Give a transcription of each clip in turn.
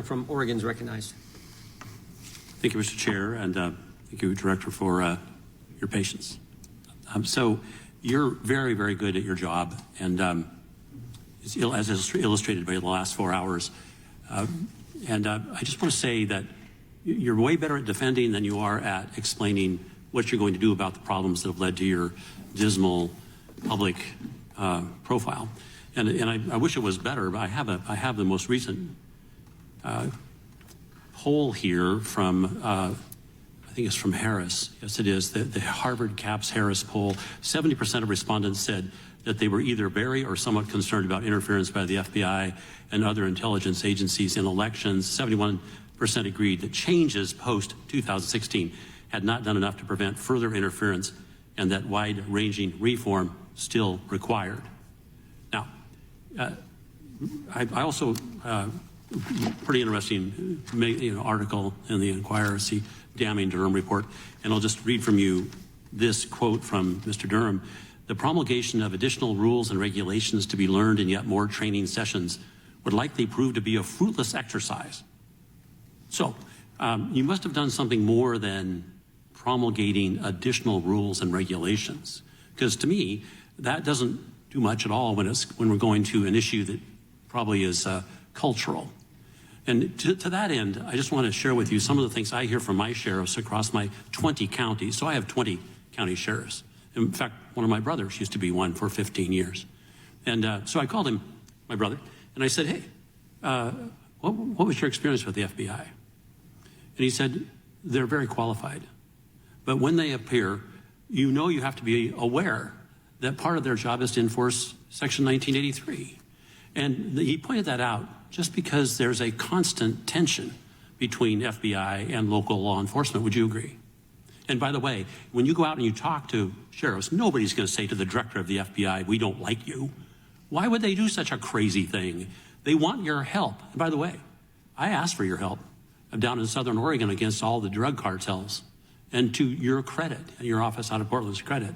From Oregon's recognized. Thank you, Mr. Chair, and thank you, Director, for your patience. So you're very, very good at your job, and as is illustrated by the last 4 hours. I just want to say that you're way better at defending than you are at explaining what you're going to do about the problems that have led to your dismal public profile. And I wish it was better, but I have the most recent poll here from, I think it's from Harris. Yes, it is. The Harvard CAPS Harris poll. 70% of respondents said that they were either very or somewhat concerned about interference by the FBI and other intelligence agencies in elections. 71% agreed that changes post-2016 had not done enough to prevent further interference and that wide-ranging reform still required. Now, I also pretty interesting article in the Inquirer, the damning Durham report, and I'll just read from you this quote from Mr. Durham. The promulgation of additional rules and regulations to be learned in yet more training sessions would likely prove to be a fruitless exercise. So you must have done something more than promulgating additional rules and regulations, because to me that doesn't do much at all when we're going to an issue that probably is cultural. And to that end, I just want to share with you some of the things I hear from my sheriffs across my 20 counties. So I have 20 county sheriffs. In fact, one of my brothers used to be one for 15 years. And so I called him, my brother, and I said, hey, what was your experience with the FBI? And he said, they're very qualified. But when they appear, you know you have to be aware that part of their job is to enforce Section 1983. And he pointed that out just because there's a constant tension between FBI and local law enforcement. Would you agree? And by the way, when you go out and you talk to sheriffs, nobody's going to say to the director of the FBI, we don't like you. Why would they do such a crazy thing? They want your help. And by the way, I asked for your help down in Southern Oregon against all the drug cartels. And to your credit, and your office out of Portland's credit,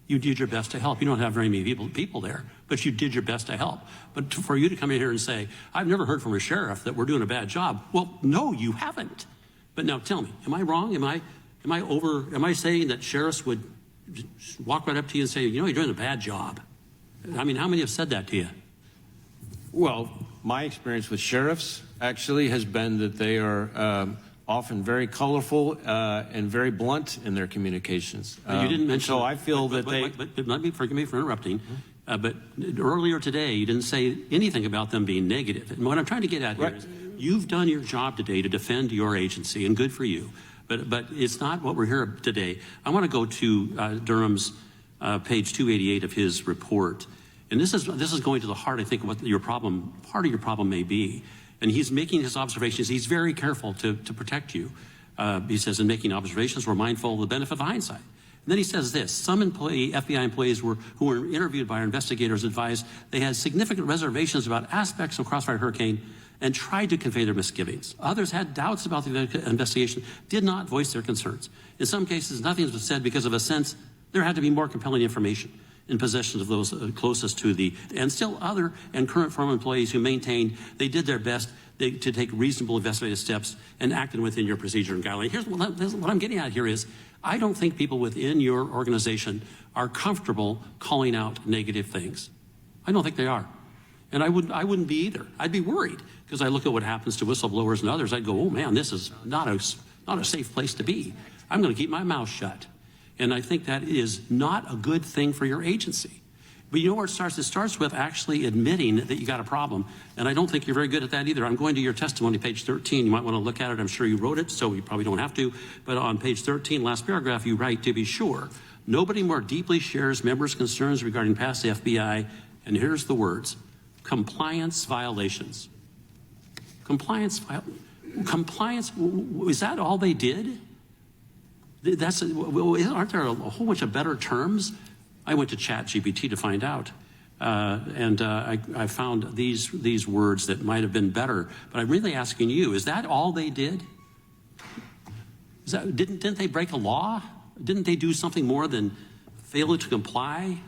you did your best to help. You don't have very many people there, but you did your best to help. But for you to come in here and say, I've never heard from a sheriff that we're doing a bad job. Well, no, you haven't. But now tell me, am I wrong? Am I saying that sheriffs would walk right up to you and say, you know, you're doing a bad job? I mean, how many have said that to you? Well, my experience with sheriffs actually has been that they are often very colorful and very blunt in their communications. You didn't mention. So I feel that But let me, forgive me for interrupting. But earlier today, you didn't say anything about them being negative. And what I'm trying to get at here is, you've done your job today to defend your agency, and good for you. But it's not what we're here today. I want to go to Durham's page 288 of his report. And this is going to the heart, I think, of what your problem, part of your problem may be. And he's making his observations. He's very careful to protect you. He says, in making observations, we're mindful of the benefit of hindsight. And then he says this: some FBI employees who were interviewed by our investigators advised they had significant reservations about aspects of Crossfire Hurricane and tried to convey their misgivings. Others had doubts about the investigation, did not voice their concerns. In some cases, nothing was said because of a sense there had to be more compelling information in possession of those closest to and still other and current former employees who maintained they did their best to take reasonable investigative steps and acted within your procedure and guideline. Here's what I'm getting at here is, I don't think people within your organization are comfortable calling out negative things. I don't think they are. And I wouldn't be either. I'd be worried, because I look at what happens to whistleblowers and others. I'd go, oh man, this is not a safe place to be. I'm going to keep my mouth shut. And I think that is not a good thing for your agency. But you know where it starts? It starts with actually admitting that you got a problem. And I don't think you're very good at that either. I'm going to your testimony, page 13. You might want to look at it. I'm sure you wrote it, so you probably don't have to. But on page 13, last paragraph, you write, to be sure, nobody more deeply shares members' concerns regarding past FBI, and here's the words, compliance violations. Compliance, is that all they did? Aren't there a whole bunch of better terms? I went to ChatGPT to find out, and I found these words that might have been better. But I'm really asking you: is that all they did? Didn't they break a law? Didn't they do something more than fail to comply?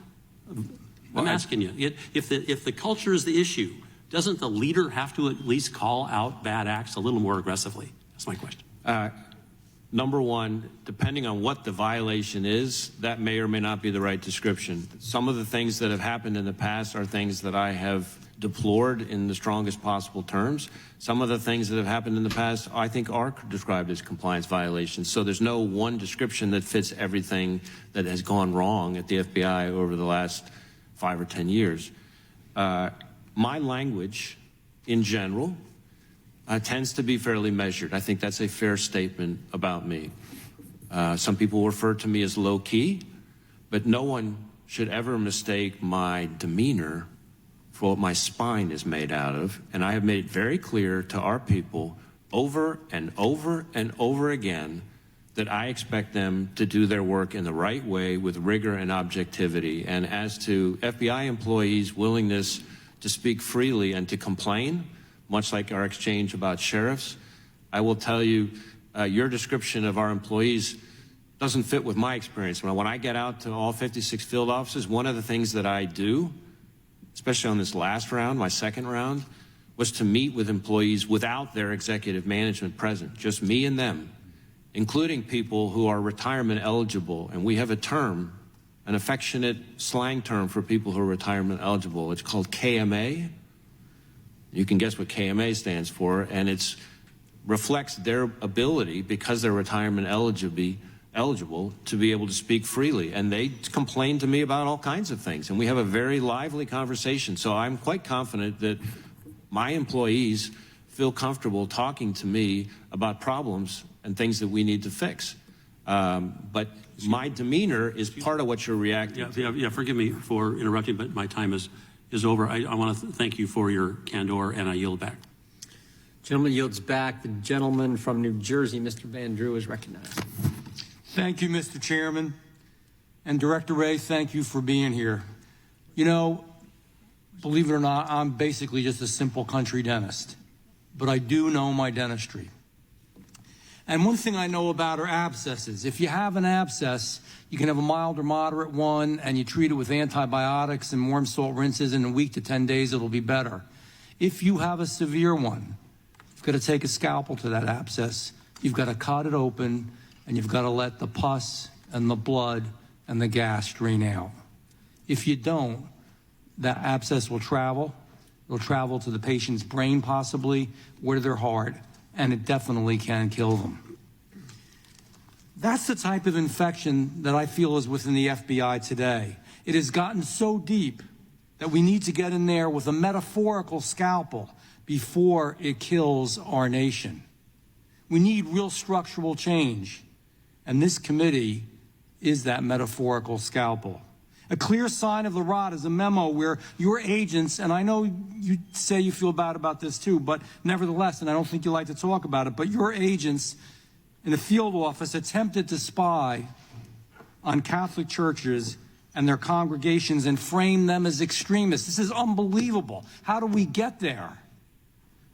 I'm asking you: if the culture is the issue, doesn't the leader have to at least call out bad acts a little more aggressively? That's my question. Number one, depending on what the violation is, that may or may not be the right description. Some of the things that have happened in the past are things that I have deplored in the strongest possible terms. Some of the things that have happened in the past, I think, are described as compliance violations. So there's no one description that fits everything that has gone wrong at the FBI over the last 5 or 10 years. My language, in general, tends to be fairly measured. I think that's a fair statement about me. Some people refer to me as low-key, but no one should ever mistake my demeanor for what my spine is made out of. And I have made it very clear to our people over and over and over again that I expect them to do their work in the right way with rigor and objectivity. And as to FBI employees' willingness to speak freely and to complain, much like our exchange about sheriffs, I will tell you, your description of our employees doesn't fit with my experience. When I get out to all 56 field offices, one of the things that I do, especially on this last round, my second round, was to meet with employees without their executive management present, just me and them, including people who are retirement eligible. And we have a term, an affectionate slang term for people who are retirement eligible. It's called KMA. You can guess what KMA stands for, and it reflects their ability, because they're retirement eligible, to be able to speak freely. And they complain to me about all kinds of things, and we have a very lively conversation. So I'm quite confident that my employees feel comfortable talking to me about problems and things that we need to fix. But my demeanor is part of what you're reacting to. Yeah, forgive me for interrupting, but my time is over. I want to thank you for your candor, and I yield back. Gentleman yields back. The gentleman from New Jersey, Mr. Van Drew, is recognized. Thank you, Mr. Chairman. And Director Wray, thank you for being here. You know, believe it or not, I'm basically just a simple country dentist, but I do know my dentistry. And one thing I know about are abscesses. If you have an abscess, you can have a mild or moderate one, and you treat it with antibiotics and warm salt rinses, and in a week to 10 days, it'll be better. If you have a severe one, you've got to take a scalpel to that abscess. You've got to cut it open, and you've got to let the pus and the blood and the gas drain out. If you don't, that abscess will travel. It'll travel to the patient's brain, possibly, or to their heart, and it definitely can kill them. That's the type of infection that I feel is within the FBI today. It has gotten so deep that we need to get in there with a metaphorical scalpel before it kills our nation. We need real structural change, and this committee is that metaphorical scalpel. A clear sign of the rot is a memo where your agents, and I know you say you feel bad about this too, but nevertheless, and I don't think you like to talk about it, but your agents in the field office attempted to spy on Catholic churches and their congregations and frame them as extremists. This is unbelievable. How do we get there?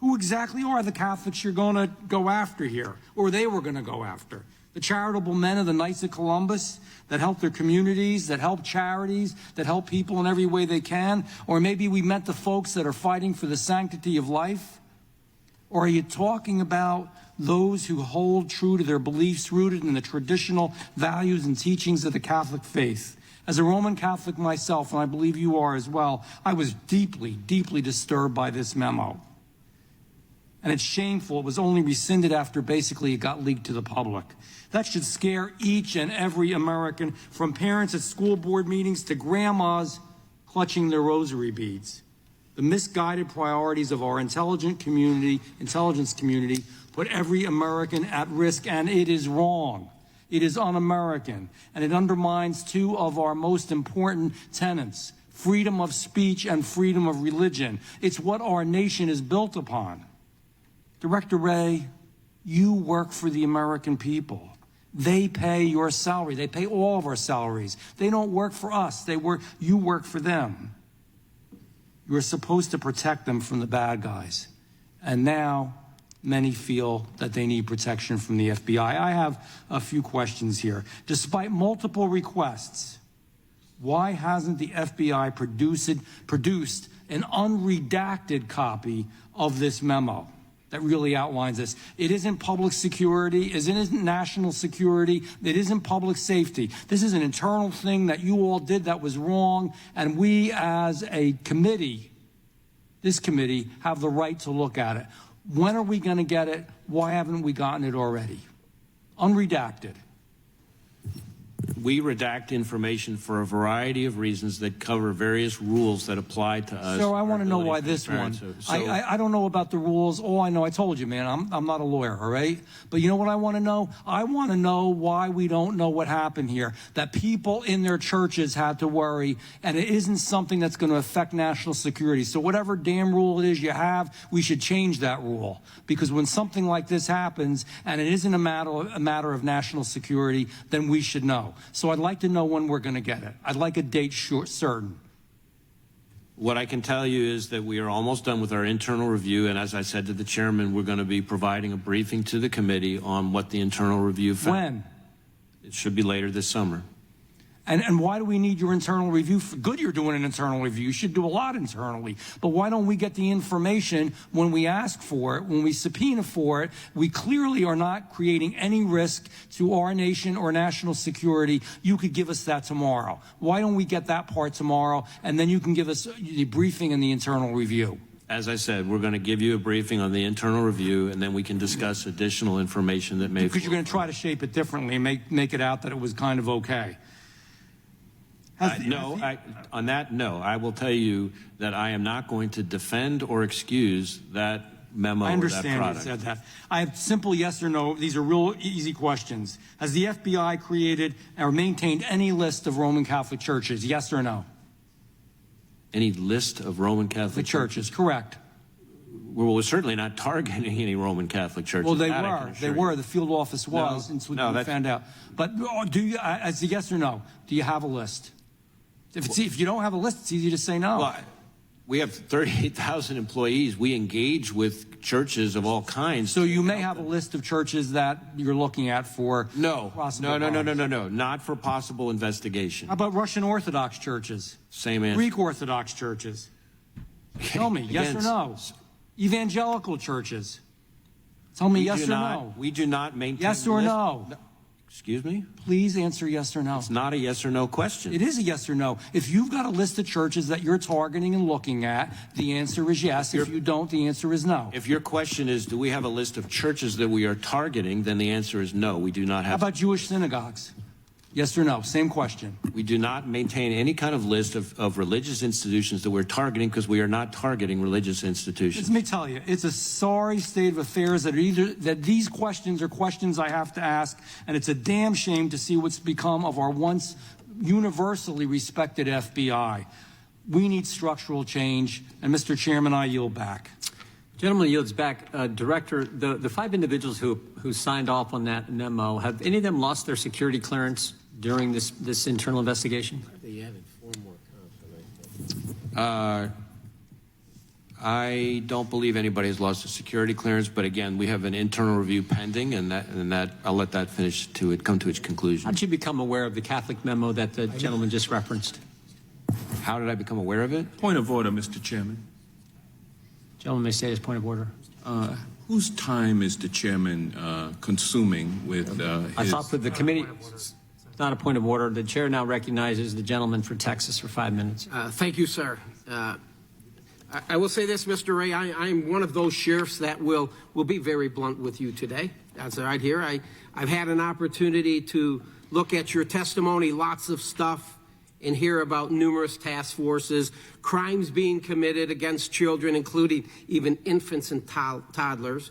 Who exactly are the Catholics you're going to go after here, or they were going to go after? The charitable men of the Knights of Columbus that help their communities, that help charities, that help people in every way they can? Or maybe we meant the folks that are fighting for the sanctity of life? Or are you talking about those who hold true to their beliefs rooted in the traditional values and teachings of the Catholic faith? As a Roman Catholic myself, and I believe you are as well, I was deeply, deeply disturbed by this memo. And it's shameful. It was only rescinded after basically it got leaked to the public. That should scare each and every American, from parents at school board meetings to grandmas clutching their rosary beads. The misguided priorities of our intelligence community put every American at risk, and it is wrong. It is un-American, and it undermines two of our most important tenets: freedom of speech and freedom of religion. It's what our nation is built upon. Director Wray, you work for the American people. They pay your salary. They pay all of our salaries. They don't work for us. You work for them. You're supposed to protect them from the bad guys. And now many feel that they need protection from the FBI. I have a few questions here. Despite multiple requests, why hasn't the FBI produced an unredacted copy of this memo that really outlines this. It isn't public security, it isn't national security, it isn't public safety. This is an internal thing that you all did that was wrong, and we as a committee, this committee, have the right to look at it. When are we going to get it? Why haven't we gotten it already? Unredacted. We redact information for a variety of reasons that cover various rules that apply to us. So I want to know Our why ability this for one. transparency. I don't know about the rules. All I know, I told you, man, I'm not a lawyer, all right? But you know what I want to know? I want to know why we don't know what happened here. That people in their churches had to worry, and it isn't something that's going to affect national security. So whatever damn rule it is you have, we should change that rule. Because when something like this happens, and it isn't a matter of national security, then we should know. So I'd like to know when we're going to get it. I'd like a date certain. What I can tell you is that we are almost done with our internal review, and as I said to the chairman, we're going to be providing a briefing to the committee on what the internal review found. When? It should be later this summer. And why do we need your internal review? Good you're doing an internal review. You should do a lot internally. But why don't we get the information when we ask for it, when we subpoena for it? We clearly are not creating any risk to our nation or national security. You could give us that tomorrow. Why don't we get that part tomorrow, and then you can give us the briefing and the internal review? As I said, we're going to give you a briefing on the internal review, and then we can discuss additional information that may... Because you're going to try to shape it differently and make it out that it was kind of okay. On that, no. I will tell you that I am not going to defend or excuse that memo or that product. I understand you said that. I have simple yes or no. These are real easy questions. Has the FBI created or maintained any list of Roman Catholic churches? Yes or no? Any list of Roman Catholic churches? Correct. Well, we're certainly not targeting any Roman Catholic churches. Well, they were. They were. The field office was, since we found out. But do you, as a yes or no, do you have a list? If you don't have a list, it's easy to say no. Well, we have 38,000 employees. We engage with churches of all kinds. So you may have a list of churches that you're looking at for possible No. Not for possible investigation. How about Russian Orthodox churches? Same answer. Greek Orthodox churches? Tell me, yes or no? Evangelical churches? Tell me yes or no. We do not maintain... Yes or no? Excuse me? Please answer yes or no. It's not a yes or no question. It is a yes or no. If you've got a list of churches that you're targeting and looking at, the answer is yes. If you don't, the answer is no. If your question is, do we have a list of churches that we are targeting, then the answer is no. We do not have... How about Jewish synagogues? Yes or no? Same question. We do not maintain any kind of list of religious institutions that we're targeting because we are not targeting religious institutions. Let me tell you, it's a sorry state of affairs that these questions are questions I have to ask, and it's a damn shame to see what's become of our once universally respected FBI. We need structural change, and Mr. Chairman, I yield back. Gentleman yields back. Director, the 5 individuals who signed off on that memo, have any of them lost their security clearance during this internal investigation? They added 4 more counts, I think. I don't believe anybody has lost a security clearance, but again, we have an internal review pending, and that I'll let that come to its conclusion. How did you become aware of the Catholic memo that the gentleman just referenced? How did I become aware of it? Point of order, Mr. Chairman. Gentleman may state his point of order. Whose time is the chairman consuming with I thought for the committee, it's not a point of order. The chair now recognizes the gentleman for Texas for 5 minutes. Thank you, sir. I will say this, Mr. Ray, I'm one of those sheriffs that will be very blunt with you today. That's right here. I've had an opportunity to look at your testimony, lots of stuff, and hear about numerous task forces, crimes being committed against children, including even infants and toddlers,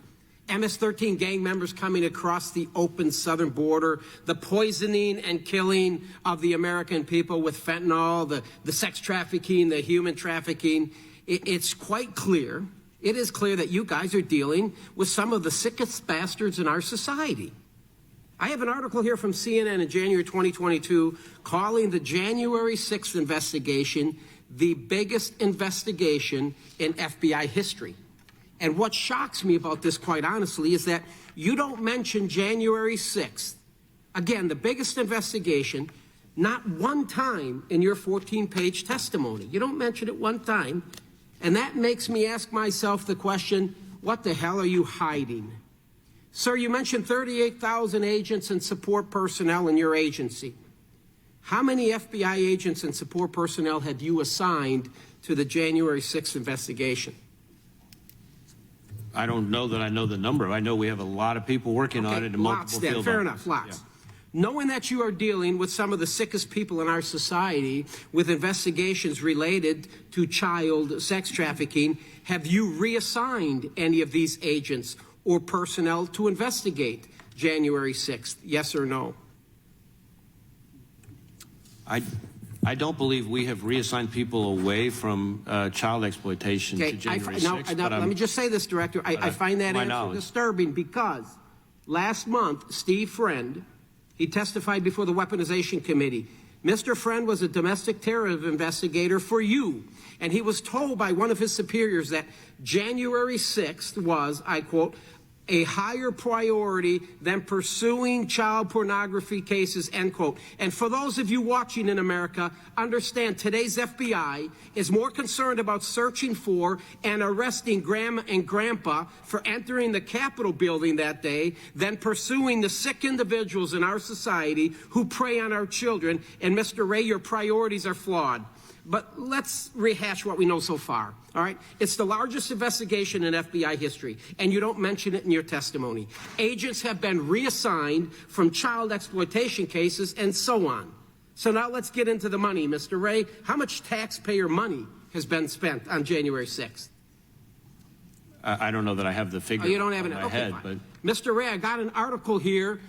MS-13 gang members coming across the open southern border, the poisoning and killing of the American people with fentanyl, the sex trafficking, the human trafficking. It's quite clear, it is clear that you guys are dealing with some of the sickest bastards in our society. I have an article here from CNN in January 2022 calling the January 6th investigation the biggest investigation in FBI history. And what shocks me about this, quite honestly, is that you don't mention January 6th. Again, the biggest investigation, not one time in your 14-page testimony. You don't mention it one time. And that makes me ask myself the question, what the hell are you hiding? Sir, you mentioned 38,000 agents and support personnel in your agency. How many FBI agents and support personnel have you assigned to the January 6th investigation? I don't know that I know the number. I know we have a lot of people working on it in multiple field Fair offices. enough, lots. Yeah. Knowing that you are dealing with some of the sickest people in our society with investigations related to child sex trafficking, have you reassigned any of these agents or personnel to investigate January 6th? Yes or no? I don't believe we have reassigned people away from child exploitation to January 6th. Now, let me just say this, Director. I find that answer disturbing because last month, Steve Friend, he testified before the Weaponization Committee. Mr. Friend was a domestic terror investigator for you, and he was told by one of his superiors that January 6th was, I quote, a higher priority than pursuing child pornography cases, end quote. And for those of you watching in America, understand today's FBI is more concerned about searching for and arresting Grandma and Grandpa for entering the Capitol building that day than pursuing the sick individuals in our society who prey on our children. And Mr. Ray, your priorities are flawed. But let's rehash what we know so far, all right? It's the largest investigation in FBI history, and you don't mention it in your testimony. Agents have been reassigned from child exploitation cases and so on. So now let's get into the money, Mr. Ray. How much taxpayer money has been spent on January 6th? I don't know that I have the figure you don't have in it? my Okay, head, fine. but Mr. Ray, I got an article here,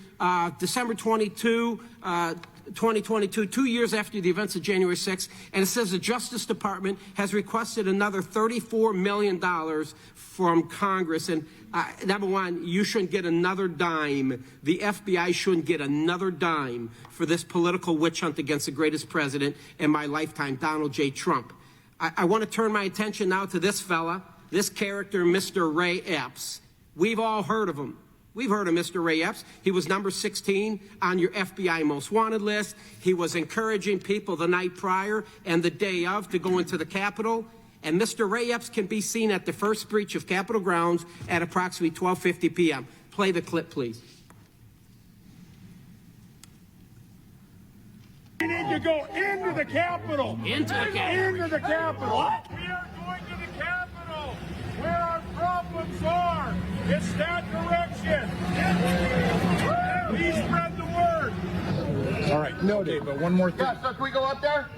December 22, 2022, 2 years after the events of January 6th, and it says the Justice Department has requested another $34 million from Congress. And number one, you shouldn't get another dime. The FBI shouldn't get another dime for this political witch hunt against the greatest president in my lifetime, Donald J. Trump. I want to turn my attention now to this fella, this character, Mr. Ray Epps. We've all heard of him. We've heard of Mr. Ray Epps. He was number 16 on your FBI most wanted list. He was encouraging people the night prior and the day of to go into the Capitol. And Mr. Ray Epps can be seen at the first breach of Capitol grounds at approximately 12:50 p.m. Play the clip, please. We need to go into the Capitol. Into the Capitol. Into the Capitol. What? We are going to the Capitol, where our problems are. It's that direction. Please spread the word. All right. No, Dave, but one more thing. Yeah, so can we go up there?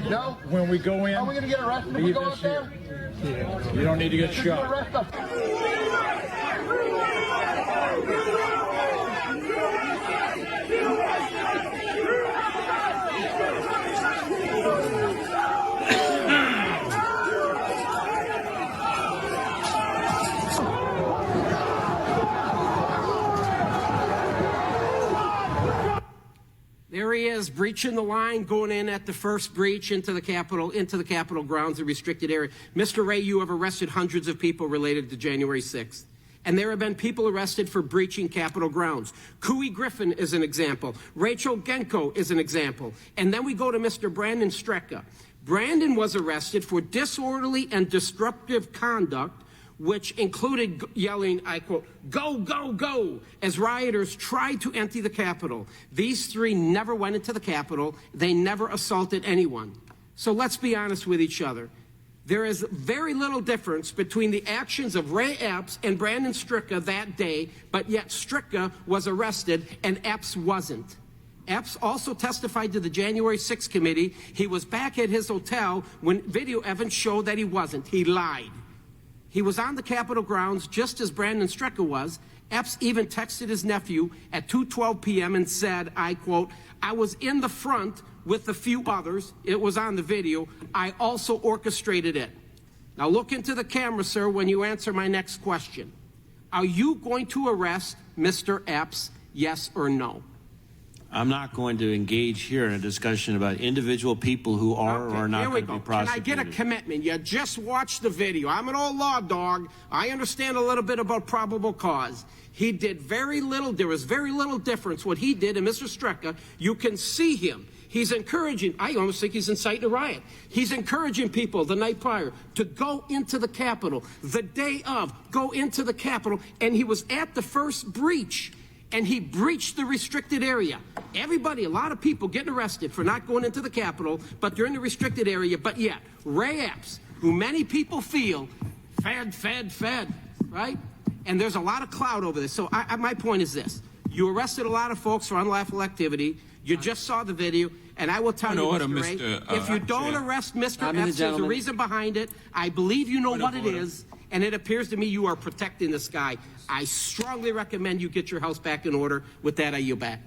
No? When we go in, Are we going to get arrested if we go up there? yeah, you don't need to get Just shot. arrest us. There he is, breaching the line, going in at the first breach into the Capitol grounds, the restricted area. Mr. Ray, you have arrested hundreds of people related to January 6th. And there have been people arrested for breaching Capitol grounds. Cooey Griffin is an example. Rachel Genko is an example. And then we go to Mr. Brandon Strecka. Brandon was arrested for disorderly and disruptive conduct, which included yelling, I quote, "Go, go, go," as rioters tried to enter the Capitol. These three never went into the Capitol. They never assaulted anyone. So let's be honest with each other. There is very little difference between the actions of Ray Epps and Brandon Strecka that day, but yet Strecka was arrested and Epps wasn't. Epps also testified to the January 6th committee. He was back at his hotel when video evidence showed that he wasn't. He lied. He was on the Capitol grounds just as Brandon Strecka was. Epps even texted his nephew at 2:12 p.m. and said, I quote, "I was in the front with a few others." It was on the video. "I also orchestrated it." Now look into the camera, sir, when you answer my next question. Are you going to arrest Mr. Epps, yes or no? I'm not going to engage here in a discussion about individual people who are or are not going to be prosecuted. Can I get a commitment? You just watched the video. I'm an old law dog. I understand a little bit about probable cause. He did very little. There was very little difference what he did and Mr. Strecka. You can see him. He's encouraging, I almost think he's inciting a riot. He's encouraging people the night prior to go into the Capitol, the day of, go into the Capitol, and he was at the first breach, and he breached the restricted area. Everybody, a lot of people getting arrested for not going into the Capitol, but they're in the restricted area, but yet, Ray Epps, who many people feel, fed, right? And there's a lot of clout over this. So my point is this. You arrested a lot of folks for unlawful activity. You just saw the video, and I will tell you, Mr. Ray, if you don't arrest Mr. Epps, there's a reason behind it. I believe you know what it is, and it appears to me you are protecting this guy. I strongly recommend you get your house back in order. With that, I yield back.